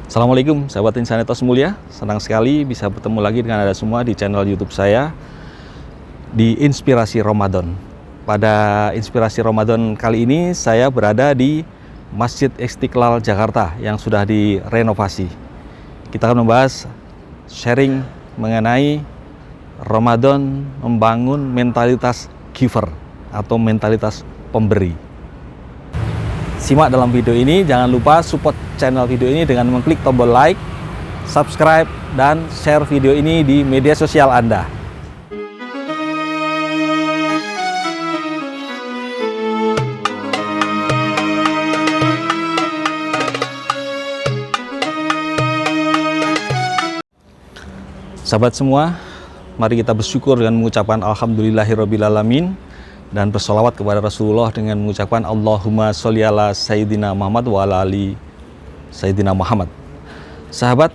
Assalamualaikum sahabat Insanitos Mulia, senang sekali bisa bertemu lagi dengan Anda semua di channel YouTube saya di Inspirasi Ramadan. Pada Inspirasi Ramadan kali ini saya berada di Masjid Istiqlal Jakarta yang sudah direnovasi. Kita akan membahas sharing mengenai Ramadan membangun mentalitas giver atau mentalitas pemberi. Simak dalam video ini, jangan lupa support channel video ini dengan mengklik tombol like, subscribe, dan share video ini di media sosial Anda. Sahabat semua, mari kita bersyukur dengan mengucapkan Alhamdulillahirrabbilalamin dan bersolawat kepada Rasulullah dengan mengucapkan Allahumma sholli ala Sayyidina Muhammad wa ala ali Sayyidina Muhammad. Sahabat,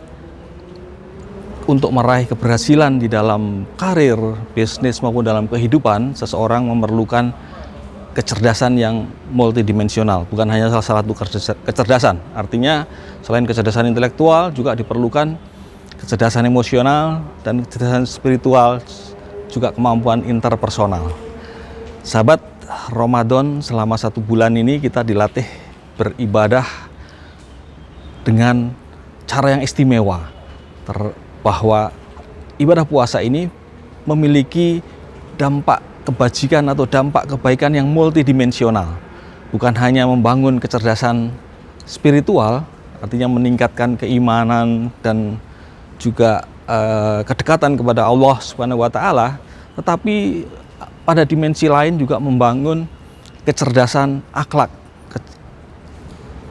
untuk meraih keberhasilan di dalam karir, bisnis maupun dalam kehidupan, seseorang memerlukan kecerdasan yang multidimensional, bukan hanya salah satu kecerdasan. Artinya selain kecerdasan intelektual juga diperlukan kecerdasan emosional dan kecerdasan spiritual, juga kemampuan interpersonal. Sahabat, Ramadan selama 1 bulan ini kita dilatih beribadah dengan cara yang istimewa, bahwa ibadah puasa ini memiliki dampak kebajikan atau dampak kebaikan yang multidimensional, bukan hanya membangun kecerdasan spiritual, artinya meningkatkan keimanan dan juga kedekatan kepada Allah Subhanahu wa Ta'ala, tetapi pada dimensi lain juga membangun kecerdasan akhlak,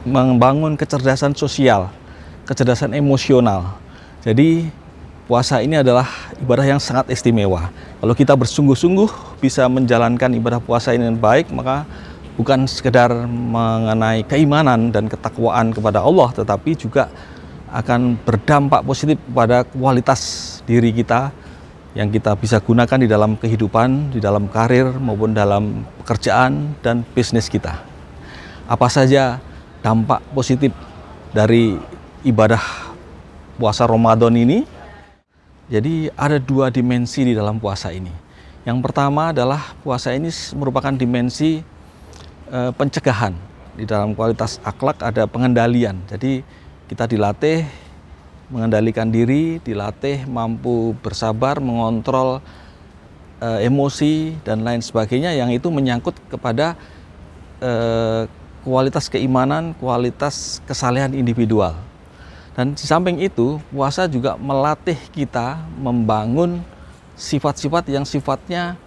membangun kecerdasan sosial, kecerdasan emosional. Jadi puasa ini adalah ibadah yang sangat istimewa. Kalau kita bersungguh-sungguh bisa menjalankan ibadah puasa ini dengan baik, maka bukan sekedar mengenai keimanan dan ketakwaan kepada Allah, tetapi juga akan berdampak positif pada kualitas diri kita yang kita bisa gunakan di dalam kehidupan, di dalam karir maupun dalam pekerjaan dan bisnis kita. Apa saja dampak positif dari ibadah puasa Ramadan ini? Jadi ada 2 dimensi di dalam puasa ini. Yang pertama adalah puasa ini merupakan dimensi pencegahan. Di dalam kualitas akhlak ada pengendalian. Jadi kita dilatih mengendalikan diri, dilatih mampu bersabar, mengontrol emosi dan lain sebagainya, yang itu menyangkut kepada kualitas keimanan, kualitas kesalehan individual. Dan di samping itu, puasa juga melatih kita membangun sifat-sifat yang sifatnya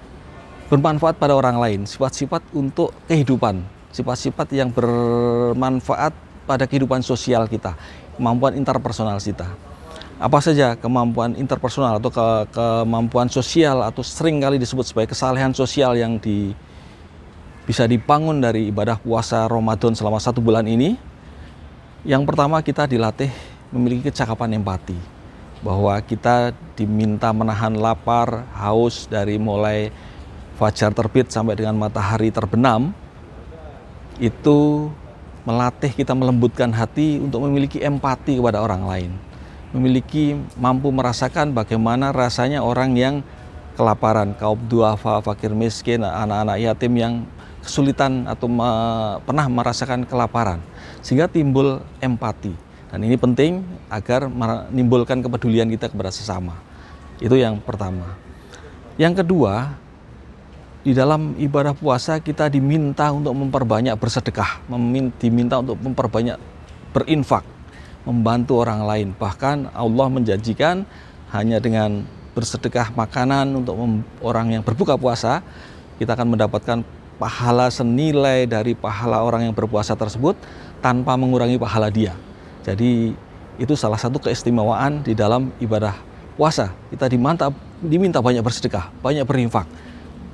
bermanfaat pada orang lain, sifat-sifat untuk kehidupan, sifat-sifat yang bermanfaat pada kehidupan sosial kita, kemampuan interpersonal kita. Apa saja kemampuan interpersonal atau kemampuan sosial, atau sering kali disebut sebagai kesalehan sosial yang bisa dibangun dari ibadah puasa Ramadan selama 1 bulan ini. Yang pertama, kita dilatih memiliki kecakapan empati, bahwa kita diminta menahan lapar, haus dari mulai fajar terbit sampai dengan matahari terbenam. Itu melatih kita melembutkan hati untuk memiliki empati kepada orang lain, mampu merasakan bagaimana rasanya orang yang kelaparan, kaum duafa, fakir miskin, anak-anak yatim yang kesulitan atau pernah merasakan kelaparan, sehingga timbul empati. Dan ini penting agar menimbulkan kepedulian kita kepada sesama. Itu yang pertama. Yang kedua, di dalam ibadah puasa kita diminta untuk memperbanyak bersedekah, diminta untuk memperbanyak berinfak, membantu orang lain. Bahkan Allah menjanjikan hanya dengan bersedekah makanan untuk orang yang berbuka puasa, kita akan mendapatkan pahala senilai dari pahala orang yang berpuasa tersebut tanpa mengurangi pahala dia. Jadi itu salah satu keistimewaan di dalam ibadah puasa. Kita diminta banyak bersedekah, banyak berinfak,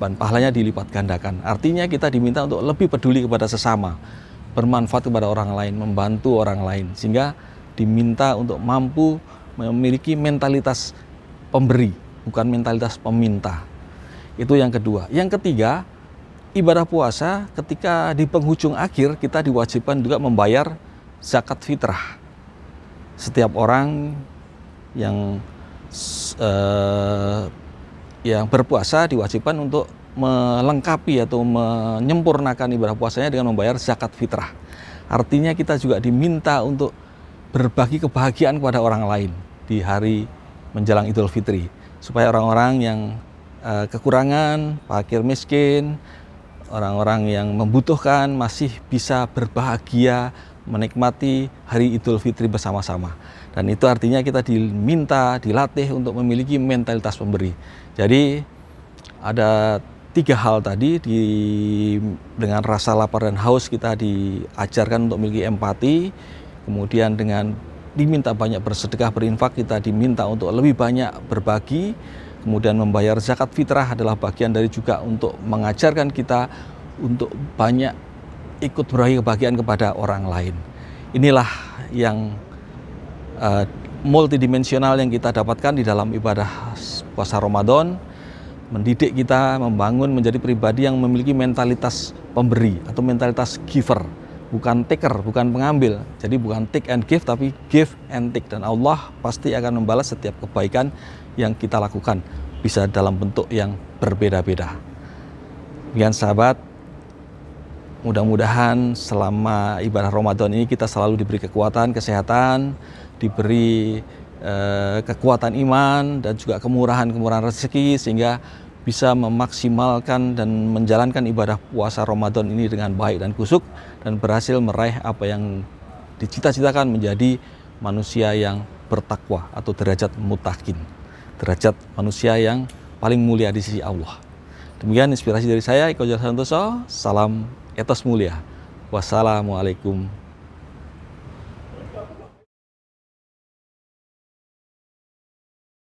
dan pahalanya dilipat gandakan. Artinya kita diminta untuk lebih peduli kepada sesama, bermanfaat kepada orang lain, membantu orang lain, sehingga diminta untuk mampu memiliki mentalitas pemberi, bukan mentalitas peminta. Itu yang kedua. Yang ketiga, ibadah puasa ketika di penghujung akhir kita diwajibkan juga membayar zakat fitrah. setiap orang yang yang berpuasa diwajibkan untuk melengkapi atau menyempurnakan ibadah puasanya dengan membayar zakat fitrah. Artinya kita juga diminta untuk berbagi kebahagiaan kepada orang lain di hari menjelang Idul Fitri, supaya orang-orang yang kekurangan, fakir miskin, orang-orang yang membutuhkan masih bisa berbahagia menikmati hari Idul Fitri bersama-sama. Dan itu artinya kita diminta, dilatih untuk memiliki mentalitas pemberi. Jadi ada 3 hal tadi, dengan rasa lapar dan haus kita diajarkan untuk memiliki empati, kemudian dengan diminta banyak bersedekah, berinfak, kita diminta untuk lebih banyak berbagi, kemudian membayar zakat fitrah adalah bagian dari juga untuk mengajarkan kita untuk banyak ikut berbagi kebahagiaan kepada orang lain. Inilah yang multidimensional yang kita dapatkan di dalam ibadah puasa Ramadan, mendidik kita membangun menjadi pribadi yang memiliki mentalitas pemberi atau mentalitas giver, bukan taker, bukan pengambil. Jadi bukan take and give, tapi give and take, dan Allah pasti akan membalas setiap kebaikan yang kita lakukan, bisa dalam bentuk yang berbeda-beda. Demikian sahabat, mudah-mudahan selama ibadah Ramadan ini kita selalu diberi kekuatan, kesehatan, diberi kekuatan iman dan juga kemurahan-kemurahan rezeki, sehingga bisa memaksimalkan dan menjalankan ibadah puasa Ramadan ini dengan baik dan kusuk, dan berhasil meraih apa yang dicita-citakan menjadi manusia yang bertakwa atau derajat mutakin, derajat manusia yang paling mulia di sisi Allah. Demikian inspirasi dari saya, Eko Jalsantoso. Salam etos mulia. Wassalamualaikum